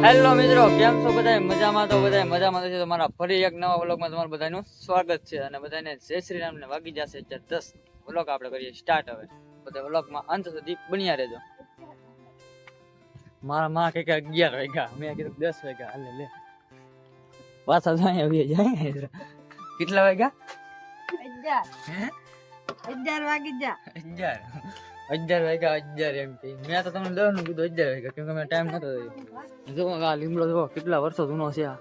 Hello મિત્રો, કેમ છો બધા? મજામાં? તો બધા મજામાં છે. તમારા ફરી એક નવા વ્લોગમાં તમારું બધાનું સ્વાગત છે અને બધાને જય શ્રી રામ ને વાગી જશે 10 વ્લોગ આપણે કરીએ સ્ટાર્ટ. હવે બધા વ્લોગમાં અંત સુધી બન્યા રહેજો. મારા માં કે 11 વાગ્યા, મેં કીધું 10 વાગ્યા. હાલે લે પાછા જાય આવી જાય. કેટલા વાગ્યા? 11 વાગી જા 11 વાગ્યા 11 એમ કે. મેં તો તમને 10 નું કીધું 11 વાગ્યા, કેમ કે મેં ટાઈમ નતો થયો. જો આ લીમડો જો કેટલા વર્ષો જૂનો છે. આ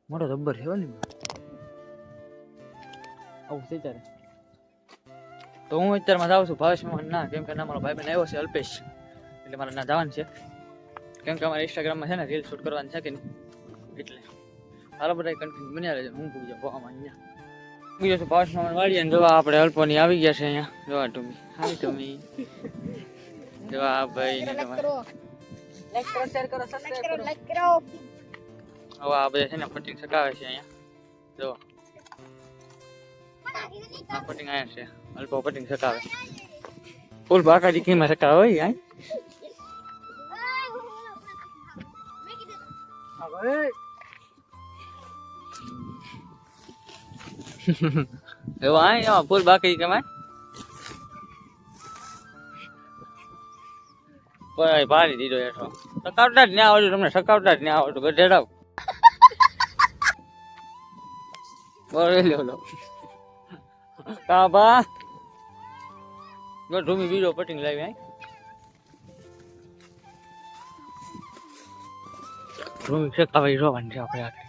મોટો જબ્બર છે લીમડો. આવું છે ત્યારે. તો હું અત્યારમાં જાઉં છું ભાવેશમાં ના, કેમ કે ના મારો ભાઈ બહેન આવ્યો છે અલ્પેશ, એટલે મારે ના જવાનું છે. કેમ કે અમારે ઇન્સ્ટાગ્રામમાં છે ને રીલ શૂટ કરવાની છે કે નહીં, એટલે હાલો બધા કન્ટિન્યુ બન્યા રહેજો. હું પૂરી જાઉં અહીંયા બીજો છું ભાવેશમાં વાળી. અને જોવા આપણે અલ્પોની આવી ગયા છે અહીંયા. જોવા ટુમી, હાય ટુમી. જોવા ભાઈ ને તમારે લાઈક કરો, શેર કરો, સબસ્ક્રાઇબ કરો, લાઈક કરો. હવે આ બધા છે ને ફટિંગ સકાવે છે અહીંયા. જો આ ફટિંગ આયા છે, અલ્પો ફટિંગ સકાવે. ફૂલ બાકાજી કીમાં સકાવે હોય આય. એવો આય ફૂલ બાકાજી કેમાય ભાઈ પાડી દીધો હેઠો. સકાવતા જ ના આવડ્યું તમને, સકાવતા જ ના આવડતું ગઢેડાવ. બોલો કાબા ઢૂમી બીજો પટિંગ લાવી. ઢૂમી શેકાવાઈ જોવાની છે આપણે.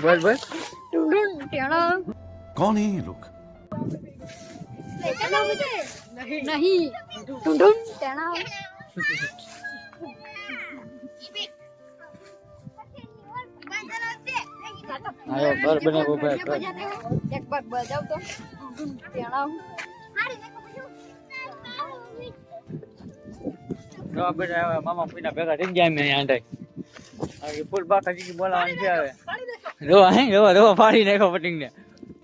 बोल बोल कौन है ये लोग? नहीं ढूंढ टेना आयो घर बने वो घर एक बार बजाओ तो टेना જો બેટા મામા પીના ભેગા થઈ ગયા મેં આંડે. આ ફૂલ બાકાજી બોલાવાની છે હવે. જો હે જો ફાડી નાખો પટિંગ ને.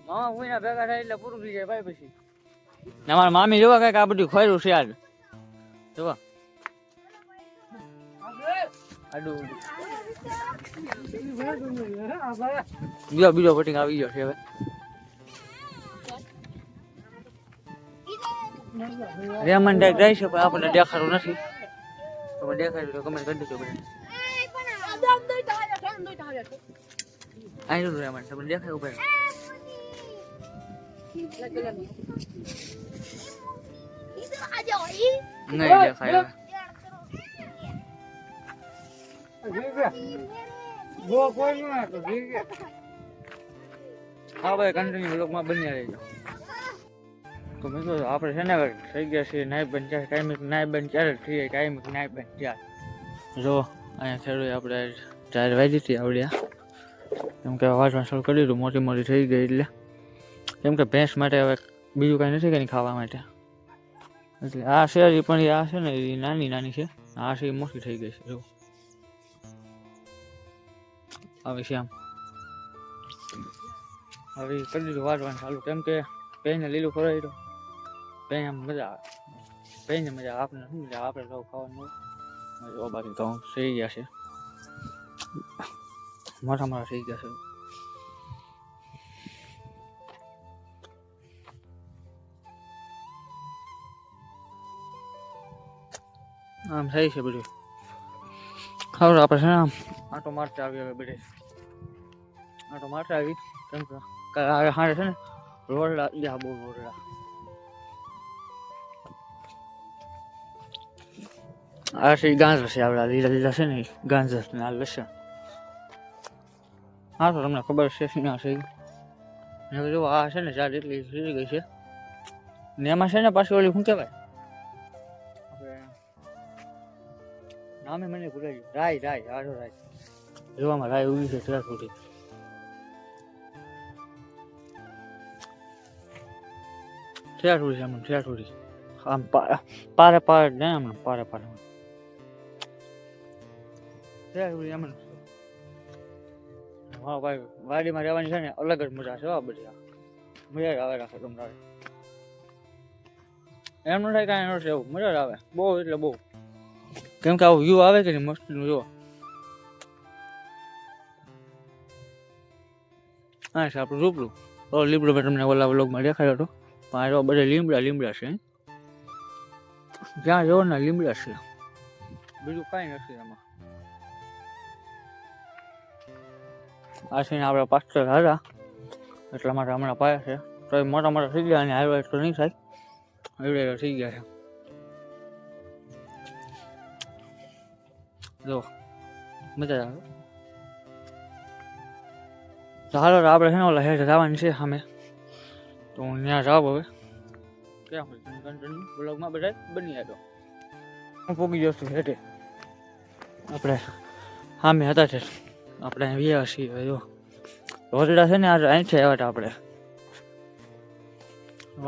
મામા પીના ભેગા થાય એટલે પૂરું થઈ જાય ભાઈ. પછી અમારા મામી જોવા કઈક આ બધું ખોયરું છે આજ. જોવા આડું બીજો પટિંગ આવી ગયો છે હવે. રેમન ડાક જાય છે પણ આપણને દેખાડું નથી. તમે દેખાડ્યું તો કમેન્ટ કરી દેજો બધા. આઈ રહ્યું રેમન, તમને દેખાયું ભાઈ? નહીં દેખાય. હા ભાઈ કન્ટિન્યુ વ્લોગમાં બન્યા રહેજો. તો મિત્રો આપણે છે ને થઈ ગયા છીએ નાઈટ બંધ ચાર. કાયમિક નાઈટ બંધ ચાર થઈ જાય, કાયમિક નાઈટ બંધ ચાર. જો અહીંયા ખેડૂત આપણે 4 વાગી હતી આવડ્યા, કેમ કે વાંચવાનું શરૂ કરી દીધું. મોટી થઈ ગઈ એટલે, કેમ કે ભેંસ માટે હવે બીજું કાંઈ નથી કે ખાવા માટે. એટલે આ શેરી પણ આ છે ને એ નાની છે, આ છે મોટી થઈ ગઈ છે. જો હવે શ્યામ હવે કરી દીધું વાંચવાનું ચાલુ, કેમ કે પેને લીલું ખવડાવી દો. પેન આમ મજા આવે, પેને મજા આવે. આપણે શું મજા આપણે સૌ ખાવાનું. બાકી તો થઈ ગયા છે, મોટા થઈ ગયા છે. આમ થઈ છે બધું. હવે આપણે છે ને આમ આટો મારતા આવી. હવે બધે આટો મારતા આવી, કેમ કે હારે છે ને રોડડા યા બહુ રોડડા. આ છે ગાંજર છે આપડા, લીલા છે ને ગાંજર ને આ લસણ. હા તો તમને ખબર છે ના છે. જો આ છે ને ચાર એટલી સીરી ગઈ છે ને. એમાં છે ને પાછી ઓલી શું કહેવાય નામે મને ભૂલાઈ ગયું. રાય આડો રાય. જોવામાં રાય ઉગી છે ત્યાં સુધી. ઠેઠુડી આમ પારે ને આમ પારે ઠેઠુડી એમ હા ભાઈ, વાડીમાં રહેવાની છે ને અલગ જ મજા છે. આ બધી મજા જ આવે રાખે તમને. એમ ન થાય કાંઈ ન છે એવું, મજા જ આવે બહુ એટલે બહુ. કેમ કે આવું વ્યૂ આવે કે નહીં મસ્તીનું જો. હા છે આપણું રૂપડું. લીમડો મેં તમને ઓલા વ્લોગમાં દેખાડ્યો હતો. પણ આ બધા લીમડા છે. જ્યાં જોવો ને લીમડા છે, બીજું કાંઈ નથી એમાં. આ છે ને આપણે પાસ્ટર હતા એટલા માટે હમણાં પાયા છે. તો એ મોટા મોટા થઈ ગયા અને હાઈવે તો નહીં થાય એવડે થઈ ગયા છે. જો મજા આવે. તો હાલો આપણે છે ને ઓલા હેઠ જવાની છે સામે, તો હું ત્યાં જાવ હવે. ક્યાં હોય કન્ટિન્યુ બ્લોગમાં બધા બની હતો. હું પૂગી જશું હેઠે. આપણે સામે હતા છે, આપણે વ્યા છીએ. જો રોજડા છે ને આજે અહીંથી આવ્યા હતા આપણે.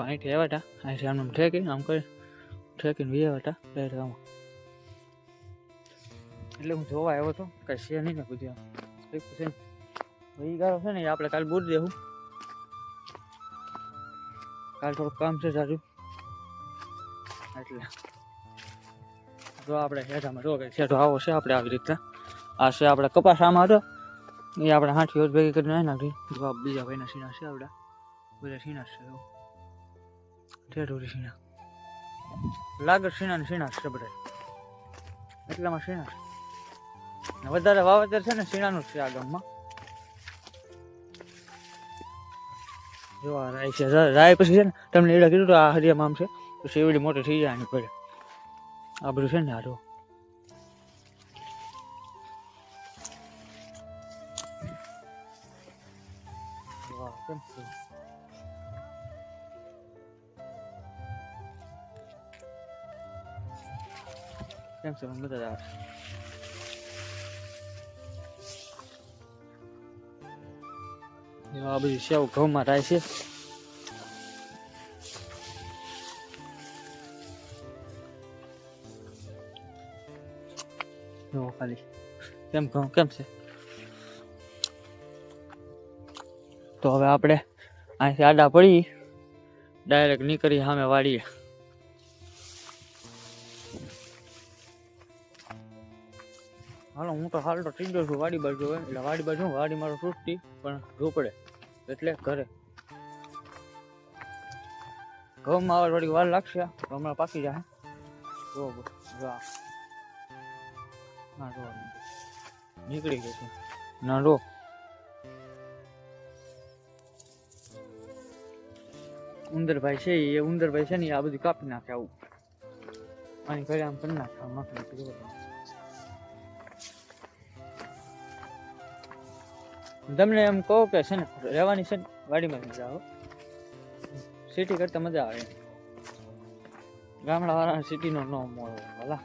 અહીંથી આવ્યા હતા, અહીંથી આમ ઠેકીને આમ કરી ઠેકીને વ્યા હતા ડાયરેક્ટ આમાં. એટલે હું જોવા આવ્યો હતો, કઈ છે નહીં ને બધું છે ને. એ ગારો છે ને એ આપણે કાલે બૂટ દેવું. કાલે થોડુંક કામ છે સારું એટલે જો આપણે હેઠામાં જો કંઈ શેઠો આવો છે આપણે આવી રીતના. આ છે આપણે કપાસ આમાં હતો એ આપણે હાથી રોજ ભેગી કરીને નાખી. જો બીજા ભાઈના સીણા છે આપણા બધા સીણા છે. ઠેઠ સીણા લાગે સીણા ને સીણા છે બધા એટલામાં સીણા છે. વધારે વાવેતર છે ને સીણાનું છે આ ગામમાં. જો આ રાય છે, રાય પછી છે ને તમને એડા કીધું તો આ હરિયામાં આમ છે પછી એવડી મોટી થઈ જાય પડે. આ બધું છે ને આ કેમ છે મજા આવે. આ બધી સેવ ઘઉંમાં થાય છે. ખાલી કેમ ઘઉં કેમ છે. તો હવે આપણે અહીંથી આડા પડી ડાયરેક્ટ નીકળી સામે વાડીએ. હાલો હું તો હાલ તો થઈ ગયો છું વાડી બાજુ. એટલે વાડી બાજુ વાડી મારો તૂટતી પણ ઝૂંપડે એટલે ઘરે. ઘઉંમાં આવે થોડી વાર લાગશે, હમણાં પાકી જાય. નીકળી ગયું છે ના રો. ઉંદરભાઈ છે એ ઉંદરભાઈ છે ને આ બધું કાપી નાખે. આવું આની ઘરે આમ કરી નાખે. તમને એમ કહો કે છે ને રહેવાની છે ને વાડીમાં મજા આવે. સિટી કરતા મજા આવે. ગામડા વાળા સિટીનો નો મોહ વાલા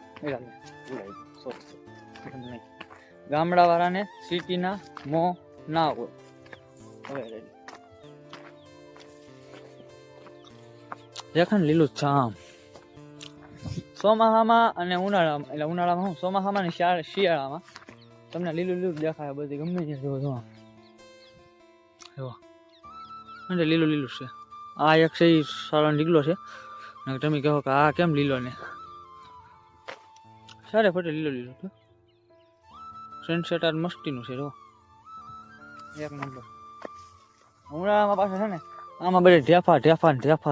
ગામડા વાળાને સિટીના મોહ ના હોય. હવે દેખાય ને લીલું જામ ચોમાસામાં અને ઉનાળામાં. એટલે ઉનાળામાં હું ચોમાસામાં ને શિયાળામાં તમને લીલું લીલું દેખાય બધી ગમે ત્યાં જોવો જો લીલું લીલું છે. આ એક છે એ સારો નીકળો છે. તમે કહો કે આ કેમ લીલો ને સારે ફટે લીલો લીલો છે. સનસેટ આ મસ્તીનું છે જો એક નંબર. ઉનાળામાં પાછા છે ને આમાં બધે ઢેફા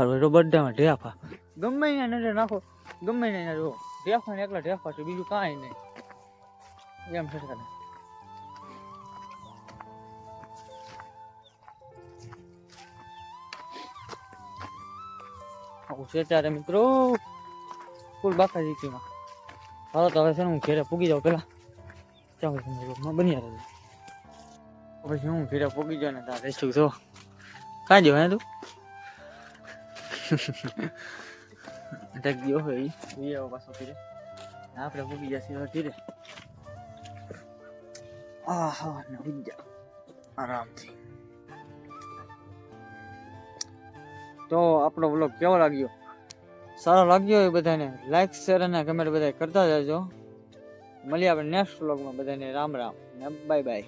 હોય તો બધામાં ઢેફા ગમે ત્યાં નજર નાખો ગમે ત્યાં જો ઢેફા ને એકલા ઢેફા છે બીજું કાંઈ નહીં એમ છે. ત્યારે મિત્રો ફૂલ બાકા જીકીમાં. હાલો તો હવે છે ને હું ઘેરે પૂગી જાઉં પેલા બની આવે પછી હું ઘેરે પૂગી જાઉં ને ત્યાં રેસ્ટું જો કાં જો હે તું અટક ગયો હોય એ પાછો ઘેરે આપણે પૂગી જશે ધીરે. હા ને આરામથી. તો આપણો વ્લોગ કેવો લાગ્યો? સારો લાગ્યો હોય બધાને લાઈક શેર અને કમેન્ટ બધા કરતા જજો. મળીએ આપણે નેક્સ્ટ વ્લોગમાં. બધાને રામ રામ ને બાય બાય.